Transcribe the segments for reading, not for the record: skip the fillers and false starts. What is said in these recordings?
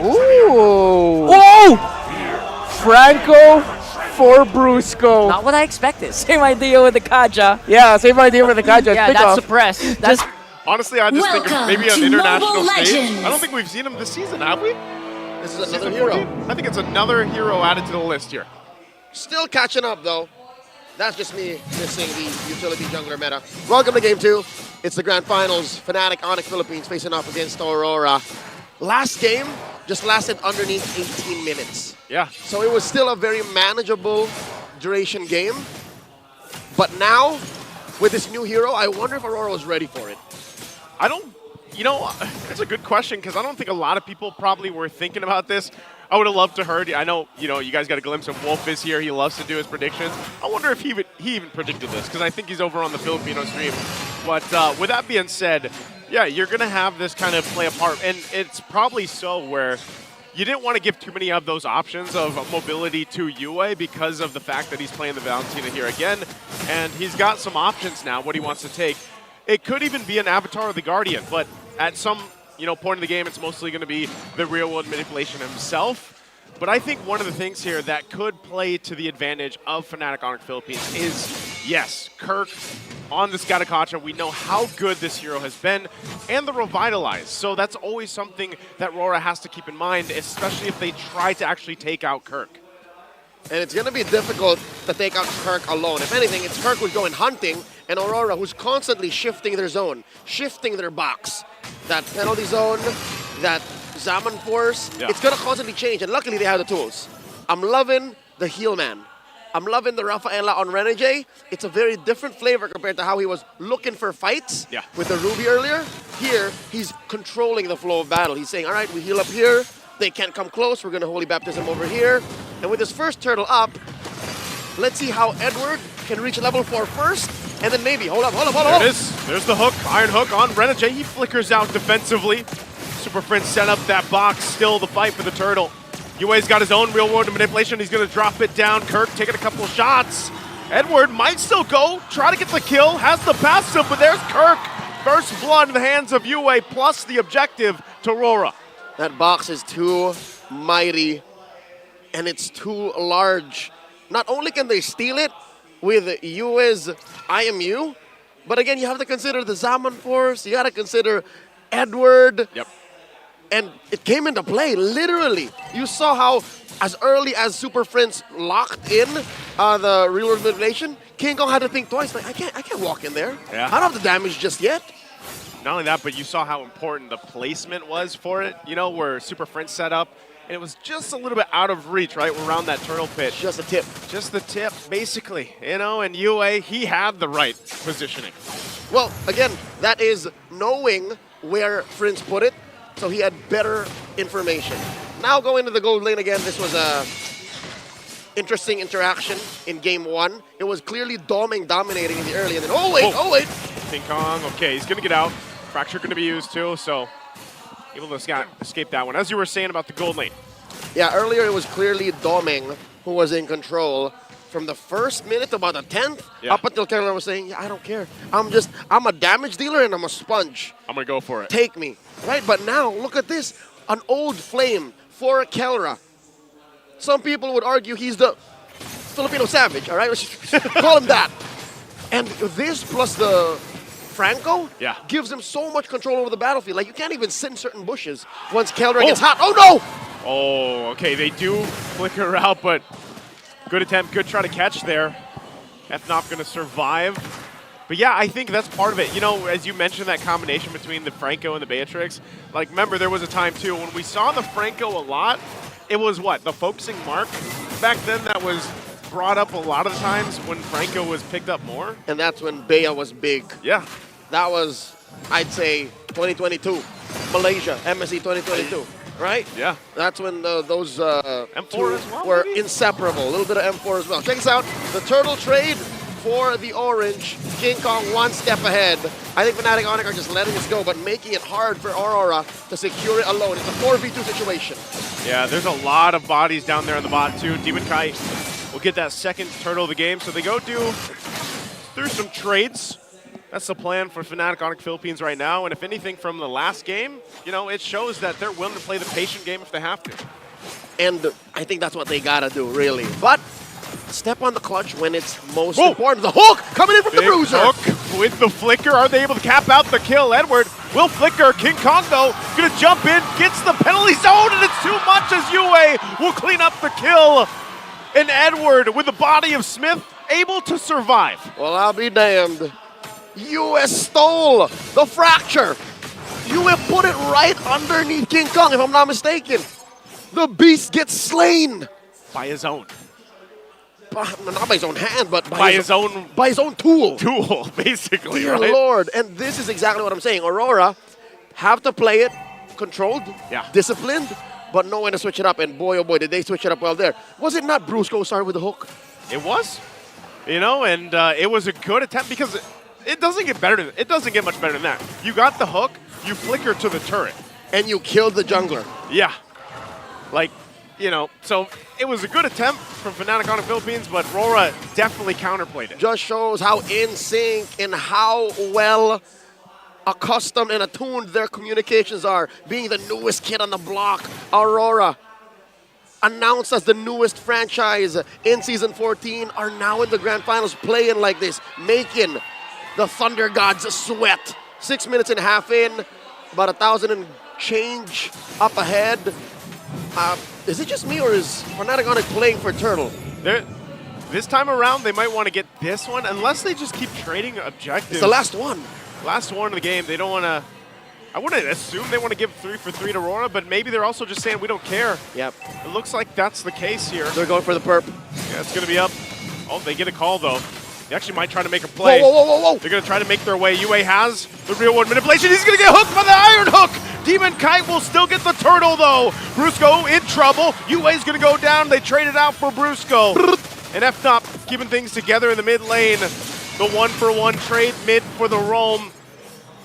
Ooh! Whoa! Franco for Brusco. Not what I expected. Same idea with the Kaja. Yeah, same idea with the Kaja. Yeah, that's suppressed. That's Honestly, I just think Welcome maybe an to international Mobile stage. Legends. I don't think we've seen him this season, have we? This is another Season hero. 14? I think it's another hero added to the list here. Still catching up, though. That's just me missing the utility jungler meta. Welcome to Game 2. It's the Grand Finals. FNATIC ONIC Philippines facing off against Aurora. Last game just lasted underneath 18 minutes. Yeah. So it was still a very manageable duration game. But now, with this new hero, I wonder if Aurora was ready for it. I don't, you know, it's a good question because I don't think a lot of people probably were thinking about this. I would have loved to heard. I know, you guys got a glimpse of Wolf is here. He loves to do his predictions. I wonder if he even predicted this because I think he's over on the Filipino stream. But with that being said, yeah, you're going to have this kind of play a part. And it's probably so where you didn't want to give too many of those options of mobility to UA because of the fact that he's playing the Valentina here again. And he's got some options now, what he wants to take. It could even be an Avatar or the Guardian, but at some point in the game, it's mostly going to be the real-world manipulation himself. But I think one of the things here that could play to the advantage of FNATIC ONIC Philippines is, yes, Kirk on the Scatakacha. We know how good this hero has been, and the Revitalize. So that's always something that RORA has to keep in mind, especially if they try to actually take out Kirk. And it's going to be difficult to take out Kirk alone. If anything, it's Kirk who's going hunting, and Aurora who's constantly shifting their zone, shifting their box. That penalty zone, that Zaman Force, it's going to constantly change, and luckily they have the tools. I'm loving the heal man. I'm loving the Rafaela on Renegade. It's a very different flavor compared to how he was looking for fights with the Ruby earlier. Here, he's controlling the flow of battle. He's saying, all right, we heal up here. They can't come close. We're going to Holy Baptism over here. And with his first turtle up, let's see how Edward can reach level 4 first. And then maybe, hold up. There it is. There's the hook, Iron Hook on Renegade. He flickers out defensively. Super Prince set up that box, still the fight for the turtle. UA's got his own real world manipulation. He's going to drop it down. Kirk taking a couple of shots. Edward might still go, try to get the kill, has the passive, but there's Kirk. First blood in the hands of UA, plus the objective to Aurora. That box is too mighty, and it's too large. Not only can they steal it with UA's IMU, but again, you have to consider the Zaman Force, you got to consider Edward. Yep. And it came into play, literally. You saw how, as early as Super Friends locked in the real world manipulation, King Kong had to think twice, like, I can't walk in there. Yeah. I don't have the damage just yet. Not only that, but you saw how important the placement was for it, where Super Friends set up. And it was just a little bit out of reach, right, around that turtle pit. Just a tip. Just the tip, basically, and UA, he had the right positioning. Well, again, that is knowing where Friends put it, so he had better information. Now going to the gold lane again, this was a interesting interaction in game 1. It was clearly dominating in the early, and then, oh wait. King Kong, okay, he's gonna get out. Fracture gonna be used too, so able to escape that one. As you were saying about the gold lane. Yeah, earlier it was clearly Doming who was in control from the first minute to about the 10th, up until Keller was saying, yeah, I don't care. I'm a damage dealer and I'm a sponge. I'm gonna go for it. Take me, right? But now, look at this. An old flame for Kelra. Some people would argue he's the Filipino savage, all right? Let's call him that. And this plus the Franco gives him so much control over the battlefield. Like, you can't even sit in certain bushes once Kelra gets hot. Oh, no! Oh, okay, they do flicker out, but good attempt, good try to catch there. FNOP gonna survive. But yeah, I think that's part of it. As you mentioned, that combination between the Franco and the Beatrix. Like, remember, there was a time, too, when we saw the Franco a lot, it was what? The focusing mark back then that was brought up a lot of the times when Franco was picked up more. And that's when Bea was big. Yeah. That was, I'd say, 2022. Malaysia, MSC 2022. Right? Yeah. That's when those M4 as well, were maybe? inseparable. A little bit of M4 as well. Check this out. The turtle trade for the orange. King Kong one step ahead. I think FNATIC ONIC are just letting this go, but making it hard for Aurora to secure it alone. It's a 4v2 situation. Yeah, there's a lot of bodies down there on the bot, too. Demon Kite will get that second turtle of the game. So they go through some trades. That's the plan for FNATIC ONIC Philippines right now. And if anything from the last game, you know, it shows that they're willing to play the patient game if they have to. And I think that's what they gotta do, really. But step on the clutch when it's most important. The hook coming in from the bruiser. Hook with the flicker. Are they able to cap out the kill? Edward will flicker. King Kong, though, gonna jump in, gets the penalty zone, and it's too much as Yue will clean up the kill. And Edward, with the body of Smith, able to survive. Well, I'll be damned. Yue stole the fracture. Yue put it right underneath King Kong, if I'm not mistaken. The beast gets slain. By his own. Not by his own hand, but By his own tool. Tool, basically, Dear right? Lord. And this is exactly what I'm saying. Aurora have to play it controlled, disciplined, but know when to switch it up. And boy, oh boy, did they switch it up well there. Was it not Brusco who started with the hook? It was. You know, and it was a good attempt because it doesn't get better. It doesn't get much better than that. You got the hook, you flicker to the turret. And you killed the jungler. Yeah. Like, you know, so it was a good attempt from FNATIC ONIC Philippines, but RORA definitely counterplayed it. Just shows how in sync and how well accustomed and attuned their communications are. Being the newest kid on the block, Aurora, announced as the newest franchise in Season 14, are now in the Grand Finals playing like this, making the Thunder Gods sweat. 6 minutes and a half in, about 1,000 and change up ahead. Is it just me, or is FNATIC ONIC playing for Turtle? This time around, they might want to get this one, unless they just keep trading objectives. It's the last one. Last one of the game. They don't want to... I wouldn't assume they want to give 3 for 3 to RORA, but maybe they're also just saying we don't care. Yep. It looks like that's the case here. They're going for the perp. Yeah, it's going to be up. Oh, they get a call, though. They actually might try to make a play. Whoa, whoa, whoa, whoa, whoa. They're going to try to make their way. Yue has the real world manipulation. He's going to get hooked by the iron hook. Demon Kite will still get the turtle, though. Brusco in trouble. Yue's going to go down. They trade it out for Brusco. And FNOP keeping things together in the mid lane. The 1-for-1 trade mid for the roam.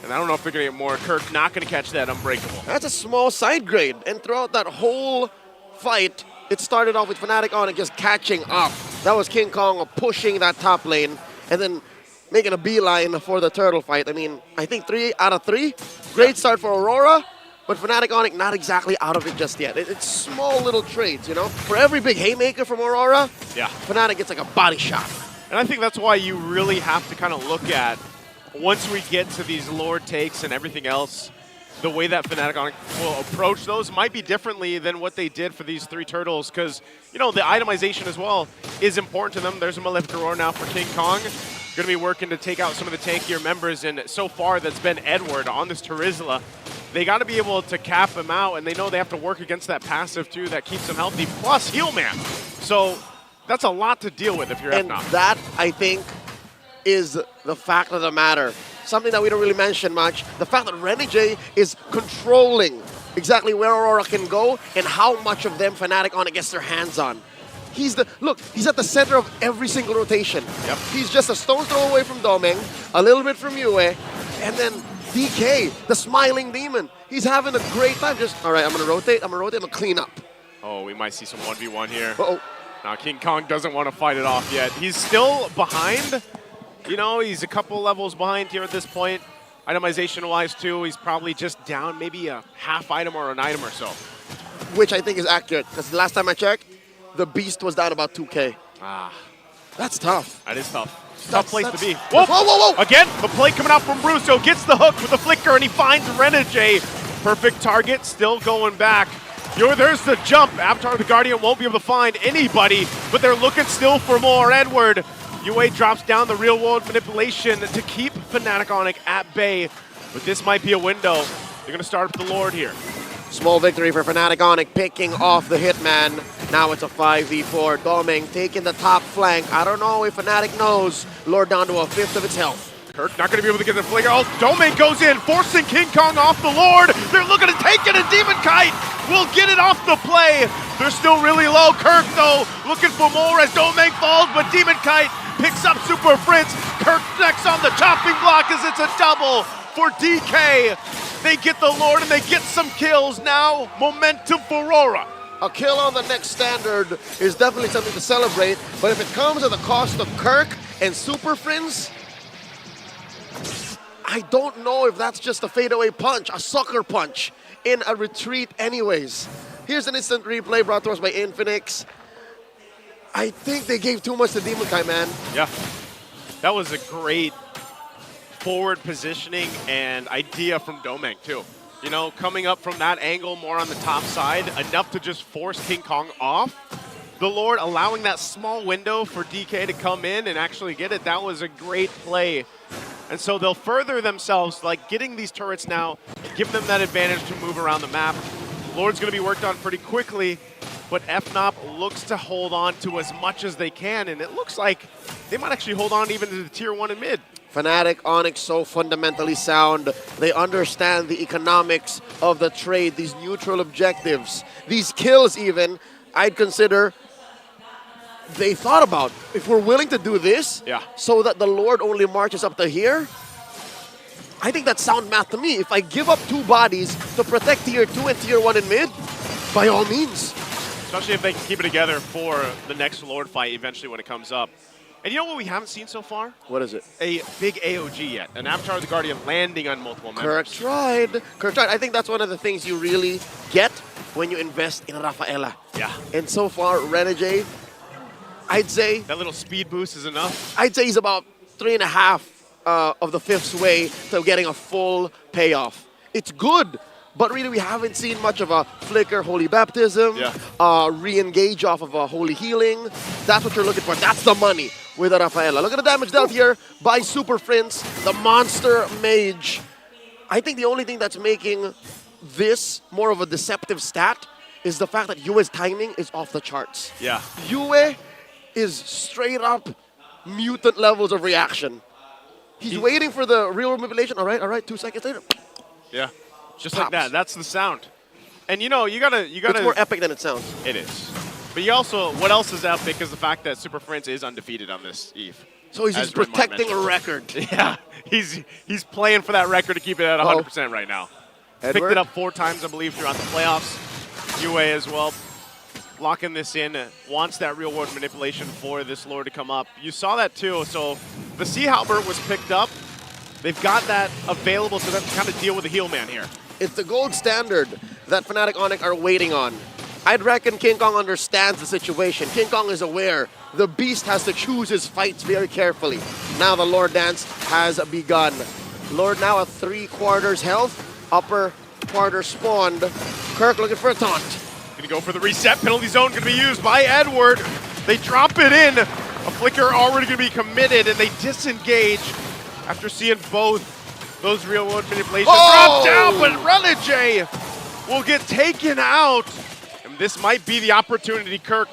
And I don't know if they're going to get more. Kirk not going to catch that unbreakable. That's a small side grade. And throughout that whole fight, it started off with FNATIC ONIC just catching up. That was King Kong pushing that top lane and then making a beeline for the turtle fight. I mean, I think 3 out of 3. Great start for Aurora, but FNATIC ONIC not exactly out of it just yet. It's small little trades, you know? For every big haymaker from Aurora, FNATIC gets like a body shot. And I think that's why you really have to kind of look at, once we get to these Lord takes and everything else, the way that FNATIC ONIC will approach those might be differently than what they did for these 3 turtles, because, you know, the itemization as well is important to them. There's a Malefic Aurora now for King Kong. Going to be working to take out some of the tankier members, and so far that's been Edward on this Terizla. They got to be able to cap him out, and they know they have to work against that passive too that keeps them healthy, plus Heal Man. So that's a lot to deal with if you're FNOP. And that, I think, is the fact of the matter. Something that we don't really mention much, the fact that Renegade is controlling exactly where Aurora can go and how much of them FNATIC ONIC gets their hands on. He's at the center of every single rotation. Yep. He's just a stone's throw away from Domeng, a little bit from Yue, and then DK, the smiling demon. He's having a great time. Just, all right, I'm gonna rotate, I'm gonna clean up. Oh, we might see some 1v1 here. Uh-oh. Now, King Kong doesn't want to fight it off yet. He's still behind. You know, he's a couple levels behind here at this point. Itemization-wise, too, he's probably just down maybe a half item or an item or so. Which I think is accurate, because last time I checked, the Beast was down about 2K. Ah. That's tough. That is tough. Tough place to be. Whoa, whoa, whoa, whoa! Again, the play coming out from Brusco, gets the hook with the flicker, and he finds Renegade. Perfect target, still going back. There's the jump. Avatar the Guardian won't be able to find anybody, but they're looking still for more. Edward. Yue drops down the real-world manipulation to keep FNATIC ONIC at bay, but this might be a window. They're going to start up the Lord here. Small victory for FNATIC ONIC, picking off the Hitman. Now it's a 5v4. Domeng taking the top flank. I don't know if FNATIC knows. Lord down to a 1/5 of its health. Kirk not going to be able to get the flicker. Oh, Domeng goes in, forcing King Kong off the Lord. They're looking to take it, and Demon Kite will get it off the play. They're still really low. Kirk, though, looking for more as Domeng falls, but Demon Kite picks up Super Fritz. Kirk next on the chopping block as it's a double for DK. They get the Lord, and they get some kills now. Momentum for Aurora. A kill on the next standard is definitely something to celebrate, but if it comes at the cost of Kirk and Super Friends, I don't know if that's just a fadeaway punch, a sucker punch in a retreat anyways. Here's an instant replay brought to us by Infinix. I think they gave too much to Demon Kai, man. Yeah, that was a great forward positioning and idea from Domeng too. You know, coming up from that angle more on the top side, enough to just force King Kong off the Lord, allowing that small window for DK to come in and actually get it. That was a great play. And so they'll further themselves, like getting these turrets now, give them that advantage to move around the map. Lord's going to be worked on pretty quickly, but FNOP looks to hold on to as much as they can, and it looks like they might actually hold on even to the tier 1 and mid. FNATIC ONIC so fundamentally sound. They understand the economics of the trade, these neutral objectives, these kills even, I'd consider they thought about. If we're willing to do this so that the Lord only marches up to here, I think that's sound math to me. If I give up 2 bodies to protect tier 2 and tier 1 in mid, by all means. Especially if they can keep it together for the next Lord fight eventually when it comes up. And you know what we haven't seen so far? What is it? A big AOG yet. An Avatar of the Guardian landing on multiple members. Kirk tried. Kirk tried. I think that's one of the things you really get when you invest in Rafaela. Yeah. And so far, Renegade, I'd say that little speed boost is enough. I'd say he's about 3.5 of the 5th's way to getting a full payoff. It's good, but really we haven't seen much of a flicker Holy Baptism, re-engage off of a Holy Healing. That's what you're looking for. That's the money with Rafaela. Look at the damage dealt here by Super Prince, the Monster Mage. I think the only thing that's making this more of a deceptive stat is the fact that Yue's timing is off the charts. Yeah. Yue is straight up mutant levels of reaction. He's waiting for the real manipulation. All right, 2 seconds later. Yeah, just Pops. like that. That's the sound. And you know, you gotta. It's more epic than it sounds. It is. But you also, what else is epic is the fact that Super Prince is undefeated on this Eve. So he's just protecting a record. Yeah, he's playing for that record to keep it at 100% right now. Edward? Picked it up 4 times, I believe, throughout the playoffs. Yue as well. Locking this in, wants that real world manipulation for this Lord to come up. You saw that too, so the Sea Halberd was picked up. They've got that available to them to kind of deal with the heal man here. It's the gold standard that FNATIC ONIC are waiting on. I'd reckon King Kong understands the situation. King Kong is aware. The Beast has to choose his fights very carefully. Now the Lord dance has begun. Lord now at 3/4 health, upper quarter spawned. Kirk looking for a taunt. Gonna go for the reset. Penalty zone gonna be used by Edward. They drop it in. A flicker already gonna be committed, and they disengage after seeing both those real world manipulations drop down, but Relige will get taken out. And this might be the opportunity. Kirk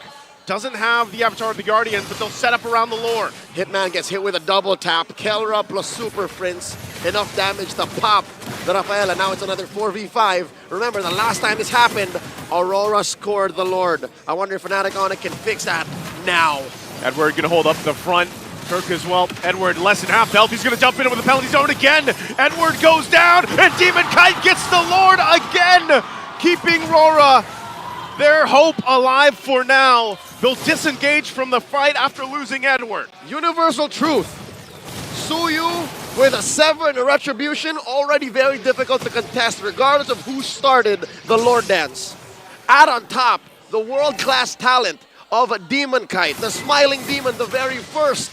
doesn't have the Avatar of the Guardian, but they'll set up around the Lord. Hitman gets hit with a double tap. Kelra plus Super Prince. Enough damage to pop the Rafaela. Now it's another 4v5. Remember, the last time this happened, Aurora scored the Lord. I wonder if FNATIC ONIC can fix that now. Edward gonna hold up the front. Kirk as well. Edward less than half health. He's gonna jump in with the penalty zone again. Edward goes down, and Demon Kite gets the Lord again, keeping Rora their hope alive for now. They'll disengage from the fight after losing Edward. Universal truth. Suyu with a 7 retribution, already very difficult to contest regardless of who started the Lord Dance. Add on top the world-class talent of Demon Kite, the Smiling Demon, the very first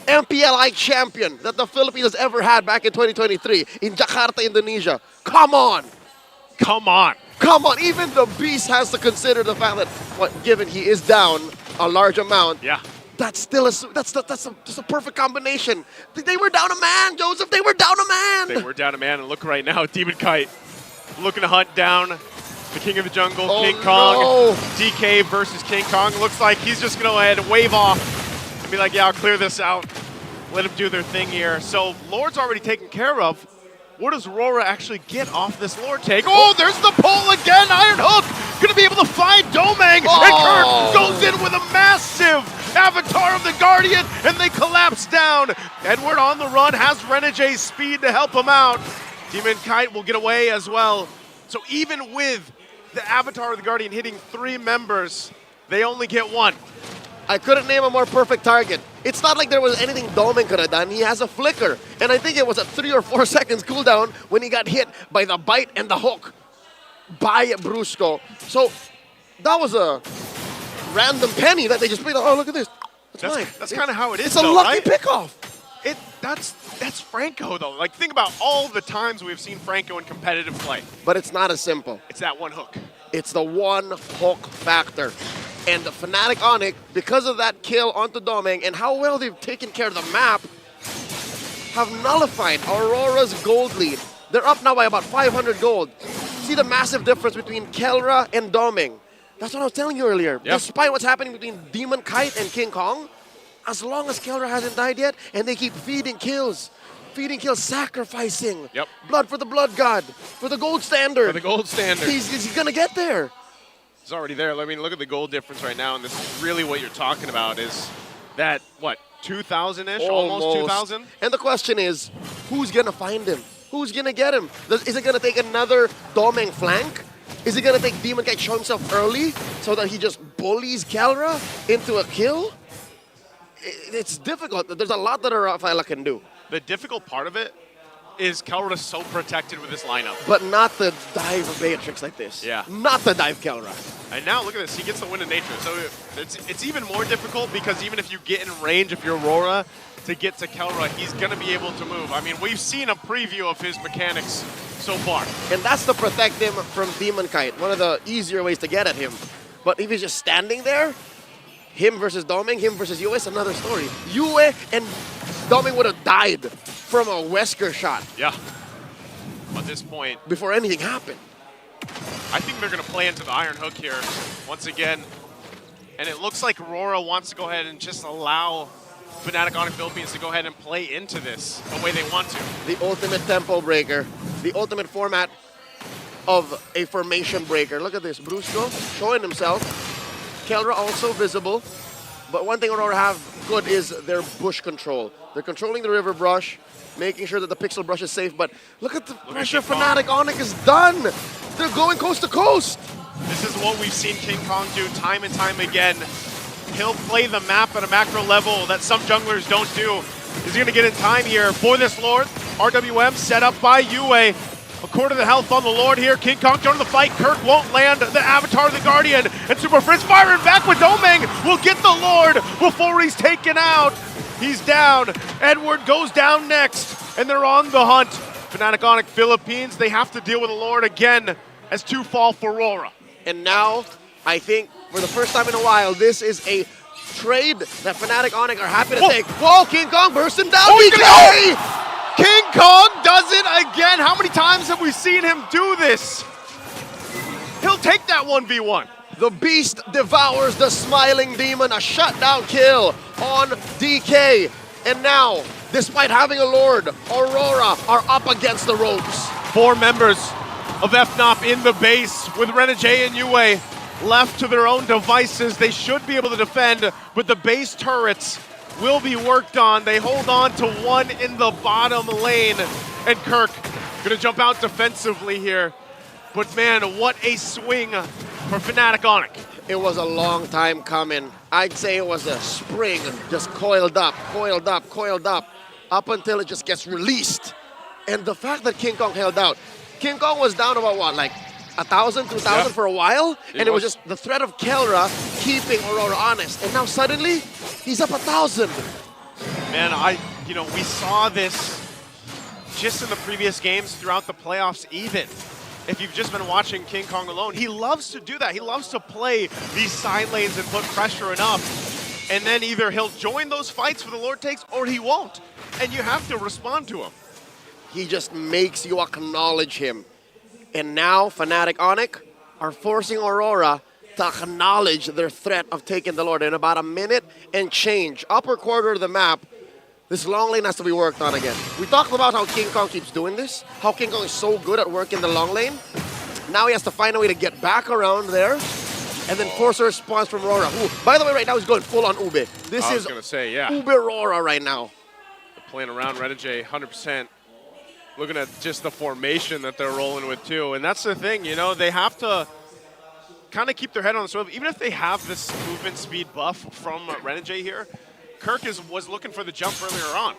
MPLI champion that the Philippines has ever had back in 2023 in Jakarta, Indonesia. Come on. Come on. Come on, even the Beast has to consider the fact that, given he is down a large amount, that's still that's a perfect combination. They were down a man, Joseph. They were down a man. They were down a man, and look right now, Demon Kite looking to hunt down the King of the Jungle, King Kong. No. DK versus King Kong. Looks like he's just gonna go ahead and wave off and be like, yeah, I'll clear this out. Let them do their thing here. So Lord's already taken care of. What does Rora actually get off this Lord take? Oh, there's the pull again. Iron Hook gonna be able to find Domeng. And Kirk goes in with a massive Avatar of the Guardian, and they collapse down. Edward on the run, has Renege's speed to help him out. Demon Kite will get away as well. So even with the Avatar of the Guardian hitting 3 members, they only get 1. I couldn't name a more perfect target. It's not like there was anything Domen could have done. He has a flicker. And I think it was a 3 or 4 seconds cooldown when he got hit by the bite and the hook by Brusco. So that was a random penny that they just played. Oh, look at this. That's mine. That's kind of how it is, It's a though, lucky right? pickoff. That's Franco, though. Like, think about all the times we've seen Franco in competitive play. But it's not as simple. It's that one hook. It's the one hook factor. And the FNATIC ONIC, because of that kill onto Domeng and how well they've taken care of the map, have nullified Aurora's gold lead. They're up now by about 500 gold. See the massive difference between Kelra and Domeng. That's what I was telling you earlier. Yep. Despite what's happening between Demon Kite and King Kong, as long as Kelra hasn't died yet, and they keep feeding kills, sacrificing. Yep. Blood for the blood god, for the gold standard. For the gold standard. He's gonna get there. It's already there. I mean, look at the goal difference right now, and this is really what you're talking about is that, what, 2,000-ish? Almost 2,000? And the question is, who's gonna find him? Who's gonna get him? Is it gonna take another Domeng flank? Is it gonna take Demon Kite show himself early so that he just bullies Kelra into a kill? It's difficult. There's a lot that Rafaela can do. The difficult part of it is Kelra's so protected with this lineup. But not the dive Beatrix like this. Yeah. Not the dive Kelra. And now look at this, he gets the win in nature. So it's even more difficult because even if you get in range, if you're Aurora, to get to Kelra, he's gonna be able to move. I mean, we've seen a preview of his mechanics so far. And that's to protect him from Demon Kite, one of the easier ways to get at him. But if he's just standing there, him versus Domeng, him versus Yue is another story. Yue and Domeng would have died from a Wesker shot. Yeah. At this point, before anything happened. I think they're going to play into the Iron Hook here once again. And it looks like Aurora wants to go ahead and just allow FNATIC ONIC Philippines to go ahead and play into this the way they want to. The ultimate tempo breaker. The ultimate format of a formation breaker. Look at this. Brusco showing himself. Kelra also visible. But one thing Aurora have good is their bush control. They're controlling the river brush, making sure that the pixel brush is safe. But look at the pressure FNATIC ONIC is done. They're going coast to coast. This is what we've seen King Kong do time and time again. He'll play the map at a macro level that some junglers don't do. He's going to get in time here for this Lord. RWM set up by Yue. A quarter of the health on the Lord here. King Kong joining the fight. Kirk won't land the Avatar of the Guardian. And Super Fritz firing back with Domeng will get the Lord before he's taken out. He's down. Edward goes down next. And they're on the hunt. FNATIC ONIC Philippines, they have to deal with the Lord again as 2 fall for Aurora. And now, I think, for the first time in a while, this is a trade that FNATIC ONIC are happy to take. Whoa, King Kong bursting down. Oh, King Kong does it again. How many times have we seen him do this? He'll take that 1v1. The beast devours the smiling demon. A shutdown kill on DK. And now, despite having a Lord, Aurora are up against the ropes. 4 members of FNOP in the base with Renegade and Yue left to their own devices. They should be able to defend, but the base turrets will be worked on. They hold on to 1 in the bottom lane. And Kirk gonna jump out defensively here. But man, what a swing for FNATIC ONIC. It was a long time coming. I'd say it was a spring, just coiled up, up until it just gets released. And the fact that King Kong held out. King Kong was down about what, like 1,000, 2,000 for a while? And it was just the threat of Kelra keeping Aurora honest. And now suddenly, he's up 1,000. Man, we saw this just in the previous games throughout the playoffs even. If you've just been watching King Kong alone, he loves to do that. He loves to play these side lanes and put pressure enough. And then either he'll join those fights for the Lord takes or he won't. And you have to respond to him. He just makes you acknowledge him. And now FNATIC ONIC are forcing Aurora to acknowledge their threat of taking the Lord. In about a minute and change, upper quarter of the map, this long lane has to be worked on again. We talked about how King Kong keeps doing this, how King Kong is so good at working the long lane. Now he has to find a way to get back around there and then force a response from Aurora, who, by the way, right now is going full on Ube. This is Ube Aurora right now. They're playing around Renegade 100%. Looking at just the formation that they're rolling with too. And that's the thing, they have to kind of keep their head on the swivel. Even if they have this movement speed buff from Renegade here, Kirk was looking for the jump earlier on.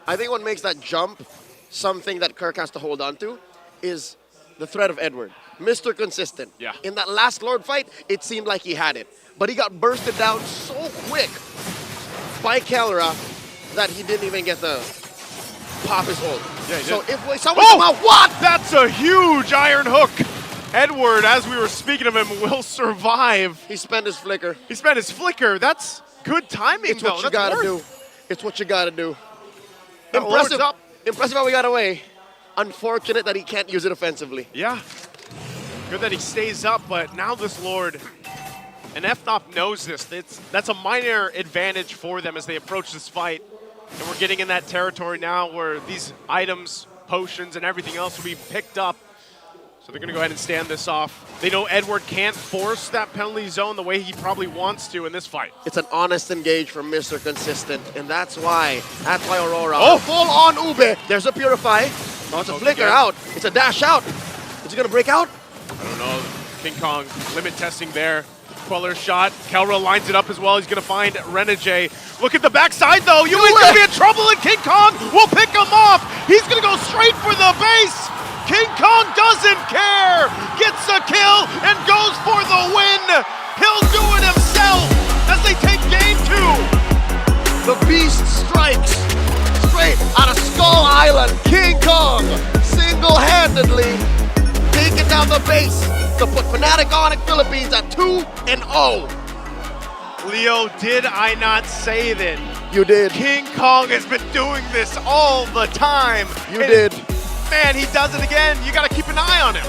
I think what makes that jump something that Kirk has to hold on to is the threat of Edward. Mr. Consistent. Yeah. In that last Lord fight, it seemed like he had it. But he got bursted down so quick by Kelra that he didn't even get the pop his ult. Yeah, he so did. if someone come out, what? That's a huge iron hook. Edward, as we were speaking of him, will survive. He spent his flicker. He spent his flicker. That's good timing, It's though. what you That's gotta work. do. It's what you gotta do. That Lord's Impressive. up. Impressive how we got away. Unfortunate that he can't use it offensively. Yeah. Good that he stays up, but now this Lord, and FNOP knows this. That's a minor advantage for them as they approach this fight. And we're getting in that territory now where these items, potions, and everything else will be picked up. So they're going to go ahead and stand this off. They know Edward can't force that penalty zone the way he probably wants to in this fight. It's an honest engage from Mr. Consistent, and that's why Aurora. Oh! Full on Ube. There's a Purify. Oh, it's a flicker out. It's a dash out. Is he gonna break out? I don't know. King Kong limit testing there. Queller shot. Kelra lines it up as well. He's going to find Renegade. Look at the backside, though. You ain't going to be in trouble, and King Kong will pick him off. He's going to go straight for the base. King Kong doesn't care. Gets a kill and goes for the win. He'll do it himself as they take game 2. The beast strikes straight out of Skull Island. King Kong single-handedly taking down the base to put FNATIC ONIC Philippines at 2-0. Leo, did I not say that? You did. King Kong has been doing this all the time. You did. Man, he does it again. You got to keep an eye on him.